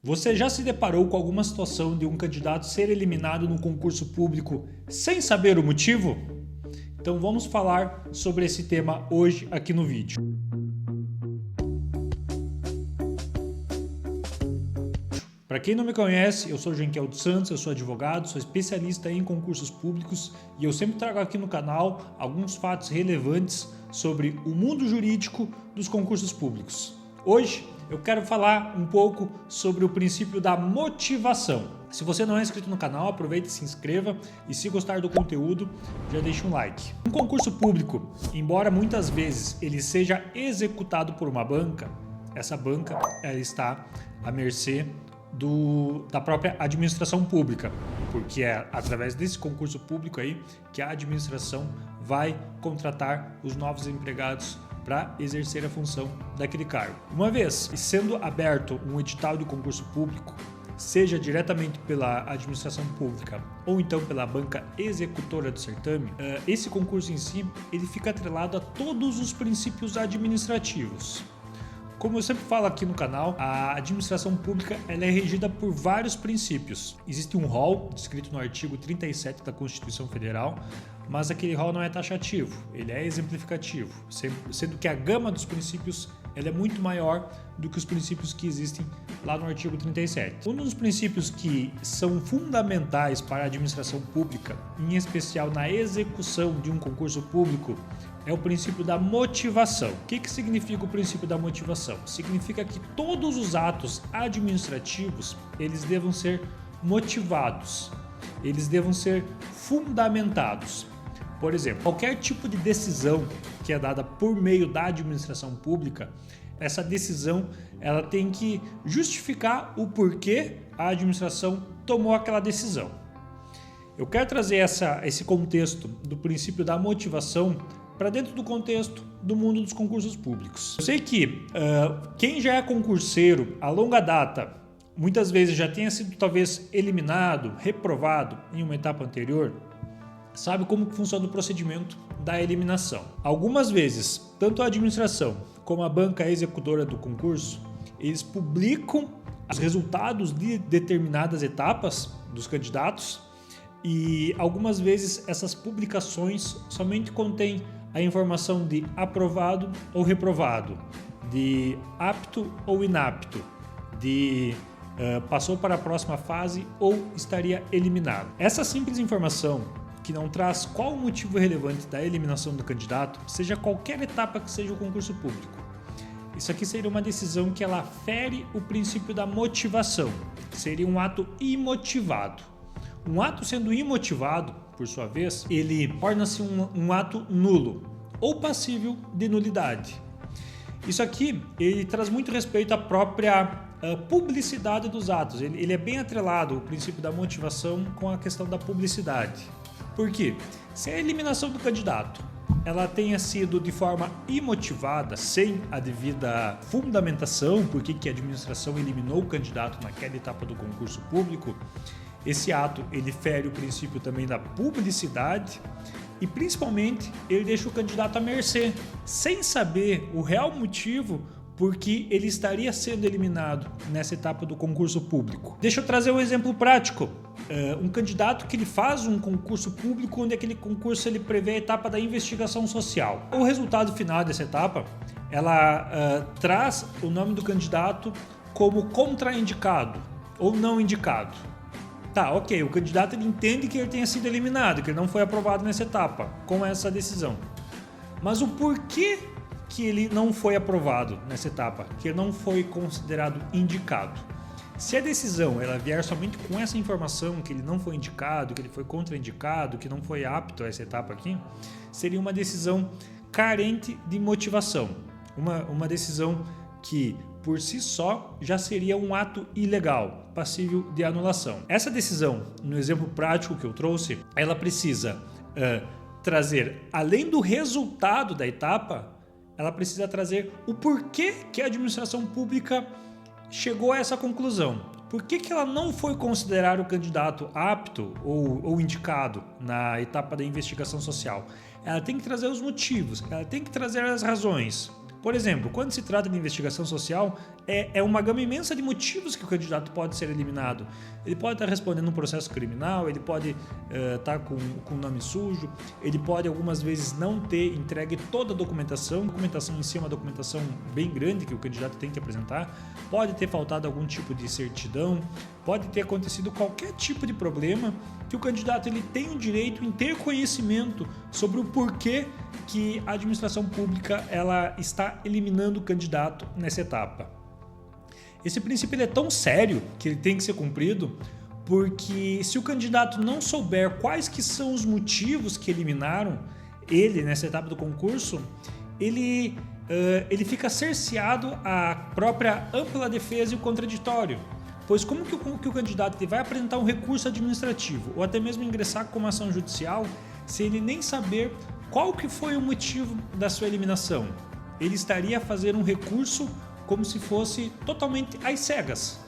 Você já se deparou com alguma situação de um candidato ser eliminado no concurso público sem saber o motivo? Então vamos falar sobre esse tema hoje aqui no vídeo. Para quem não me conhece, eu sou Genkel dos Santos, eu sou advogado, sou especialista em concursos públicos e eu sempre trago aqui no canal alguns fatos relevantes sobre o mundo jurídico dos concursos públicos. Hoje eu quero falar um pouco sobre o princípio da motivação. Se você não é inscrito no canal, aproveite e se inscreva e se gostar do conteúdo, já deixa um like. Um concurso público, embora muitas vezes ele seja executado por uma banca, essa banca ela está à mercê da própria administração pública, porque é através desse concurso público aí que a administração vai contratar os novos empregados para exercer a função daquele cargo. Uma vez sendo aberto um edital de concurso público, seja diretamente pela administração pública ou então pela banca executora do certame, esse concurso em si ele fica atrelado a todos os princípios administrativos. Como eu sempre falo aqui no canal, a administração pública ela é regida por vários princípios. Existe um rol descrito no artigo 37 da Constituição Federal, mas aquele rol não é taxativo, ele é exemplificativo, sendo que a gama dos princípios ela é muito maior do que os princípios que existem lá no artigo 37. Um dos princípios que são fundamentais para a administração pública, em especial na execução de um concurso público, é o princípio da motivação. O que significa o princípio da motivação? Significa que todos os atos administrativos eles devam ser motivados, eles devam ser fundamentados. Por exemplo, qualquer tipo de decisão que é dada por meio da administração pública, essa decisão ela tem que justificar o porquê a administração tomou aquela decisão. Eu quero trazer esse contexto do princípio da motivação para dentro do contexto do mundo dos concursos públicos. Eu sei que quem já é concurseiro a longa data, muitas vezes já tenha sido talvez eliminado, reprovado em uma etapa anterior, sabe como que funciona o procedimento da eliminação. Algumas vezes, tanto a administração como a banca executora do concurso, eles publicam os resultados de determinadas etapas dos candidatos e algumas vezes essas publicações somente contêm a informação de aprovado ou reprovado, de apto ou inapto, de passou para a próxima fase ou estaria eliminado. Essa simples informação que não traz qual o motivo relevante da eliminação do candidato, seja qualquer etapa que seja o concurso público. Isso aqui seria uma decisão que ela fere o princípio da motivação, seria um ato imotivado. Um ato sendo imotivado, por sua vez, ele torna-se um ato nulo ou passível de nulidade. Isso aqui ele traz muito respeito à própria publicidade dos atos. Ele é bem atrelado o princípio da motivação com a questão da publicidade. Por quê? Se a eliminação do candidato ela tenha sido de forma imotivada, sem a devida fundamentação, por que a administração eliminou o candidato naquela etapa do concurso público, esse ato ele fere o princípio também da publicidade e principalmente ele deixa o candidato à mercê, sem saber o real motivo por que ele estaria sendo eliminado nessa etapa do concurso público. Deixa eu trazer um exemplo prático. Um candidato que ele faz um concurso público onde aquele concurso ele prevê a etapa da investigação social. O resultado final dessa etapa, ela traz o nome do candidato como contraindicado ou não indicado. Tá, ok, o candidato ele entende que ele tenha sido eliminado, que ele não foi aprovado nessa etapa com essa decisão. Mas o porquê que ele não foi aprovado nessa etapa, que ele não foi considerado indicado? Se a decisão ela vier somente com essa informação que ele não foi indicado, que ele foi contraindicado, que não foi apto a essa etapa aqui, seria uma decisão carente de motivação, uma decisão que por si só já seria um ato ilegal, passível de anulação. Essa decisão, no exemplo prático que eu trouxe, ela precisa trazer, além do resultado da etapa, ela precisa trazer o porquê que a administração pública chegou a essa conclusão. Por que ela não foi considerar o candidato apto ou indicado na etapa da investigação social? Ela tem que trazer os motivos, ela tem que trazer as razões. Por exemplo, quando se trata de investigação social, é uma gama imensa de motivos que o candidato pode ser eliminado. Ele pode estar respondendo um processo criminal, ele pode estar com nome sujo, ele pode algumas vezes não ter entregue toda a documentação. A documentação em si é uma documentação bem grande que o candidato tem que apresentar, pode ter faltado algum tipo de certidão, pode ter acontecido qualquer tipo de problema que o candidato ele tem o direito em ter conhecimento sobre o porquê que a administração pública ela está eliminando o candidato nessa etapa. Esse princípio ele é tão sério que ele tem que ser cumprido, porque se o candidato não souber quais que são os motivos que eliminaram ele nessa etapa do concurso, ele fica cerceado à própria ampla defesa e o contraditório. Pois como que o candidato ele vai apresentar um recurso administrativo ou até mesmo ingressar com uma ação judicial se ele nem saber qual que foi o motivo da sua eliminação? Ele estaria a fazer um recurso como se fosse totalmente às cegas,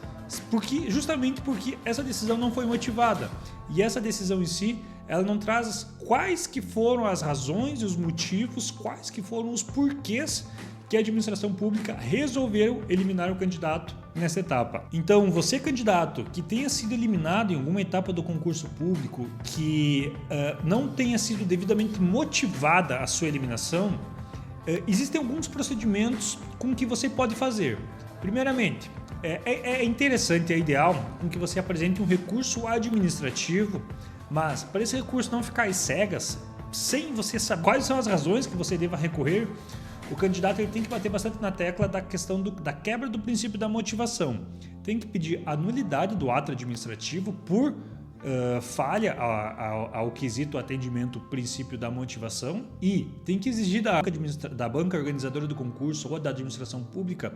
justamente porque essa decisão não foi motivada e essa decisão em si ela não traz quais que foram as razões e os motivos, quais que foram os porquês que a administração pública resolveu eliminar o candidato nessa etapa. Então, você candidato que tenha sido eliminado em alguma etapa do concurso público, que não tenha sido devidamente motivada a sua eliminação, existem alguns procedimentos com que você pode fazer. Primeiramente, é interessante, é ideal com que você apresente um recurso administrativo, mas para esse recurso não ficar às cegas, sem você saber quais são as razões que você deva recorrer, o candidato ele tem que bater bastante na tecla da questão da quebra do princípio da motivação. Tem que pedir a nulidade do ato administrativo por falha ao quesito atendimento princípio da motivação e tem que exigir da banca organizadora do concurso ou da administração pública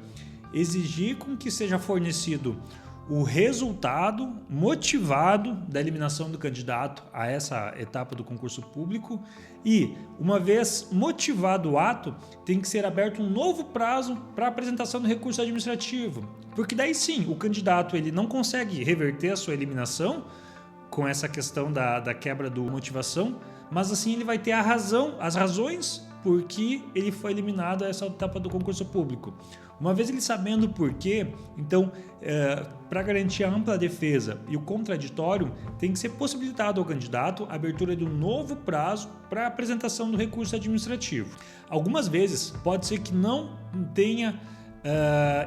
exigir com que seja fornecido o resultado motivado da eliminação do candidato a essa etapa do concurso público e, uma vez motivado o ato, tem que ser aberto um novo prazo para apresentação do recurso administrativo, porque daí sim, o candidato ele não consegue reverter a sua eliminação com essa questão da quebra da motivação, mas assim ele vai ter as razões por que ele foi eliminado a essa etapa do concurso público. Uma vez ele sabendo o porquê, então, para garantir a ampla defesa e o contraditório, tem que ser possibilitado ao candidato a abertura de um novo prazo para a apresentação do recurso administrativo. Algumas vezes pode ser que não tenha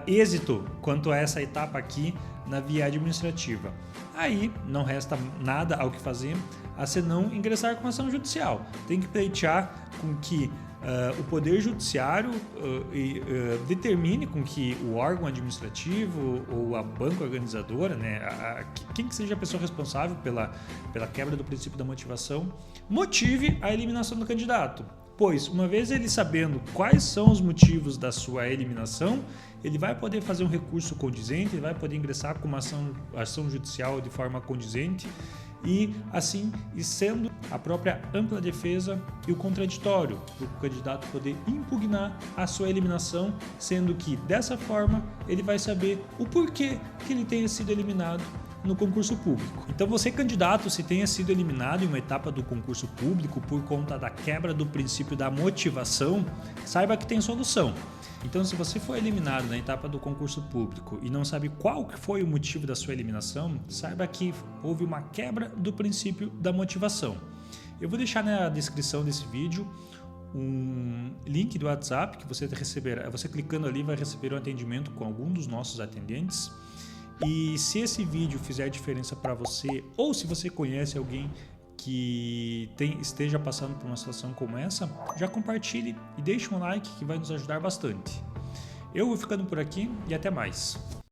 êxito quanto a essa etapa aqui na via administrativa. Aí não resta nada ao que fazer a senão ingressar com ação judicial. Tem que pleitear com que o Poder Judiciário determine com que o órgão administrativo ou a banca organizadora, né, quem que seja a pessoa responsável pela quebra do princípio da motivação, motive a eliminação do candidato. Pois, uma vez ele sabendo quais são os motivos da sua eliminação, ele vai poder fazer um recurso condizente, ele vai poder ingressar com uma ação judicial de forma condizente e assim sendo a própria ampla defesa e o contraditório para o candidato poder impugnar a sua eliminação, sendo que dessa forma ele vai saber o porquê que ele tenha sido eliminado no concurso público. Então você candidato, se tenha sido eliminado em uma etapa do concurso público por conta da quebra do princípio da motivação, saiba que tem solução. Então, se você foi eliminado na etapa do concurso público e não sabe qual que foi o motivo da sua eliminação, saiba que houve uma quebra do princípio da motivação. Eu vou deixar na descrição desse vídeo um link do WhatsApp que você receberá. Você clicando ali vai receber um atendimento com algum dos nossos atendentes. E se esse vídeo fizer diferença para você ou se você conhece alguém que esteja passando por uma situação como essa, já compartilhe e deixe um like que vai nos ajudar bastante. Eu vou ficando por aqui e até mais.